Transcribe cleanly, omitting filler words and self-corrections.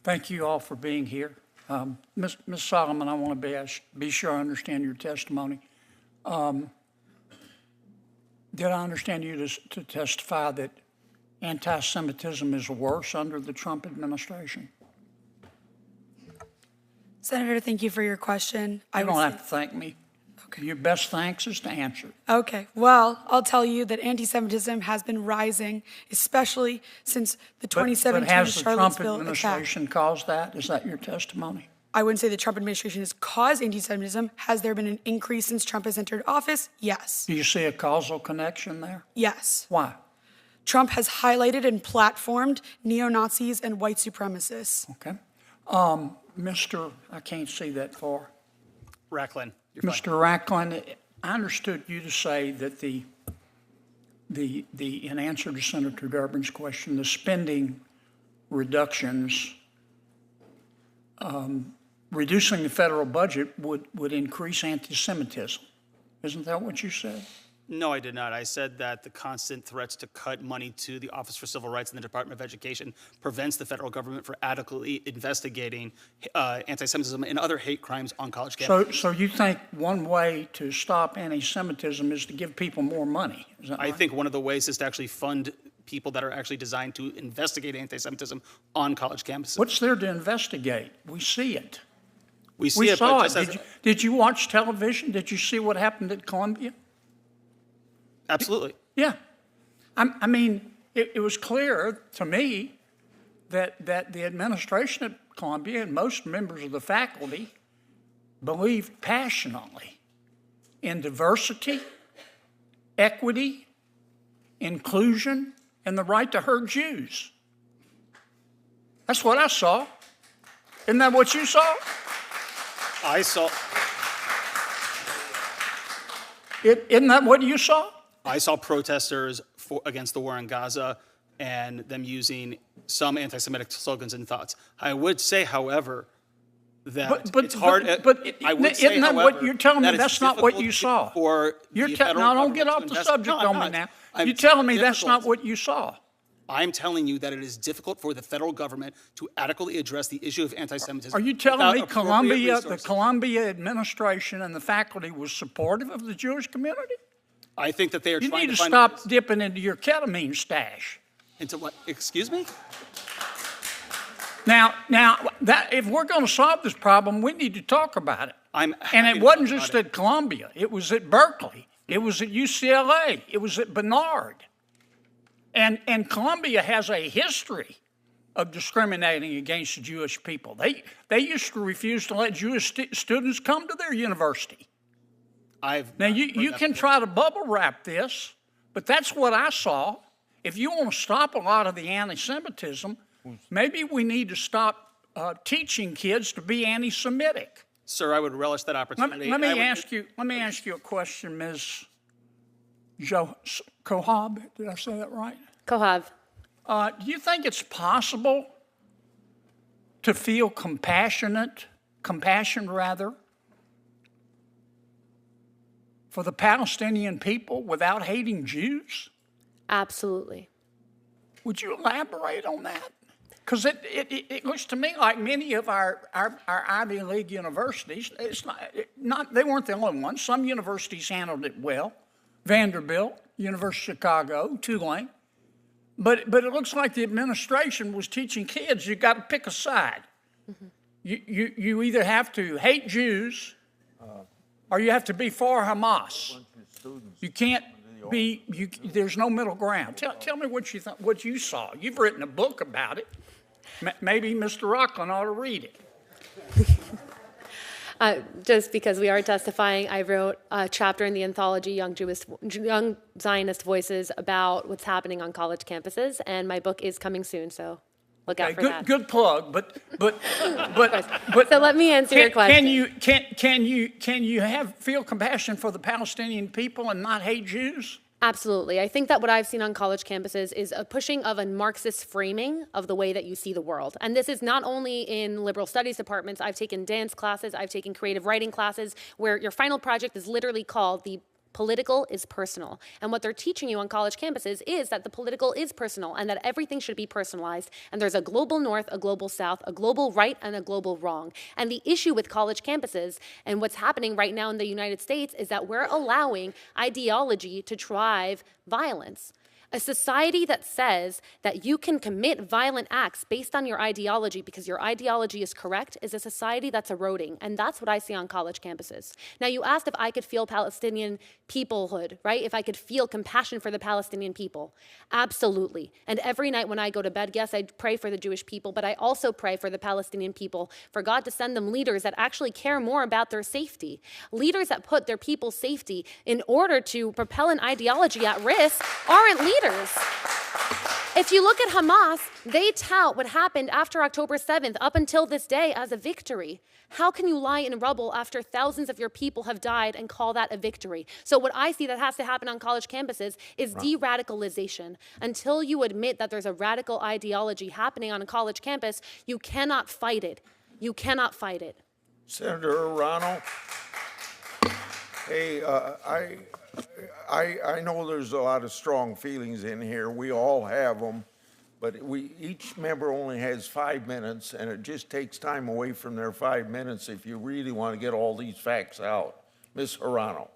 Thank you all for being here. Ms. Solomon, I want to be sure I understand your testimony. Did I understand you to testify that anti-Semitism is worse under the Trump administration? Senator, thank you for your question. You don't have to thank me. Okay. Your best thanks is to answer. Okay, well, I'll tell you that anti-Semitism has been rising, especially since the 2017 but has the Trump Charlottesville administration attack. caused that? Is that your testimony? I wouldn't say the Trump administration has caused anti-Semitism. Has there been an increase since Trump has entered office? Yes. Do you see a causal connection there? Yes. Why? Trump has highlighted and platformed neo-Nazis and white supremacists. Okay. Mr. I can't see that far. Racklin. Mr. Racklin, I understood you to say that in answer to Senator Durbin's question, the spending reductions, reducing the federal budget would increase anti-Semitism. Isn't that what you said? No, I did not. I said that the constant threats to cut money to the Office for Civil Rights and the Department of Education prevents the federal government from adequately investigating anti-Semitism and other hate crimes on college campuses. So you think one way to stop anti-Semitism is to give people more money? Is that right? I think one of the ways is to actually fund people that are actually designed to investigate anti-Semitism on college campuses. What's there to investigate? We see it. We see We it, saw but it. just Did you watch television? Did you see what happened at Columbia? absolutely. Yeah. I mean, it was clear to me that the administration at Columbia and most members of the faculty believed passionately in diversity, equity, inclusion, and the right to hurt Jews. That's what I saw. Isn't that what you saw? I saw Isn't that what you saw? protesters against the war in Gaza and them using some anti-Semitic slogans and thoughts. I would say, however, that it's hard. I would say, isn't that however, what you're telling me? that it's That's not what you difficult saw. For You're the telling. federal Now, don't get government off to the invest- subject No, on I'm me not. now. I'm You're telling me that's difficult. not what you saw. I'm telling you that it is difficult for the federal government to adequately address the issue of anti-Semitism. Are you telling without me appropriate the resources. Columbia administration and the faculty was supportive of the Jewish community? I think that they are You trying need to find stop ways dipping into your ketamine stash. into what? Excuse me? Now, that if we're going to solve this problem, we need to talk about it. I'm And happy it to wasn't talk just about at Columbia. It was at Berkeley. It was at UCLA. It was at Barnard. And Columbia has a history of discriminating against Jewish people. They used to refuse to let Jewish students come to their university. Now, you can try to bubble wrap this, but that's what I saw. If you want to stop a lot of the anti-Semitism, maybe we need to stop teaching kids to be anti-Semitic. Sir, I would relish that opportunity. Let me ask you a question, Ms. Kohab. Did I say that right? Kohav. Do you think it's possible to feel compassion for the Palestinian people without hating Jews? Absolutely. Would you elaborate on that? Because it looks to me like many of our Ivy League universities, they weren't the only ones. Some universities handled it well. Vanderbilt, University of Chicago, Tulane. But it looks like the administration was teaching kids you got to pick a side. Mm-hmm. You either have to hate Jews or you have to be for Hamas. You can't be. There's no middle ground. Tell me what you saw. You've written a book about it. Maybe Mr. Rocklin ought to read it. Just because we are testifying, I wrote a chapter in the anthology Young Zionist Voices about what's happening on college campuses, and my book is coming soon, so look out for that. Good plug, but So let me answer your question. Can you feel compassion for the Palestinian people and not hate Jews? Absolutely. I think that what I've seen on college campuses is a pushing of a Marxist framing of the way that you see the world. And this is not only in liberal studies departments. I've taken dance classes, I've taken creative writing classes, where your final project is literally called the Political is personal. And what they're teaching you on college campuses is that the political is personal and that everything should be personalized. And there's a global north, a global south, a global right, and a global wrong. And the issue with college campuses and what's happening right now in the United States is that we're allowing ideology to drive violence. A society that says that you can commit violent acts based on your ideology because your ideology is correct is a society that's eroding. And that's what I see on college campuses. Now, you asked if I could feel Palestinian peoplehood, right? If I could feel compassion for the Palestinian people. Absolutely. And every night when I go to bed, yes, I pray for the Jewish people, but I also pray for the Palestinian people, for God to send them leaders that actually care more about their safety. Leaders that put their people's safety in order to propel an ideology at risk aren't leaders. If you look at Hamas, they tout what happened after October 7th up until this day as a victory. How can you lie in rubble after thousands of your people have died and call that a victory? So what I see that has to happen on college campuses is de-radicalization. Until you admit that there's a radical ideology happening on a college campus, you cannot fight it. You cannot fight it. Senator Arano, hey, I know there's a lot of strong feelings in here. We all have them, but each member only has 5 minutes, and it just takes time away from their 5 minutes if you really want to get all these facts out. Ms. Arano.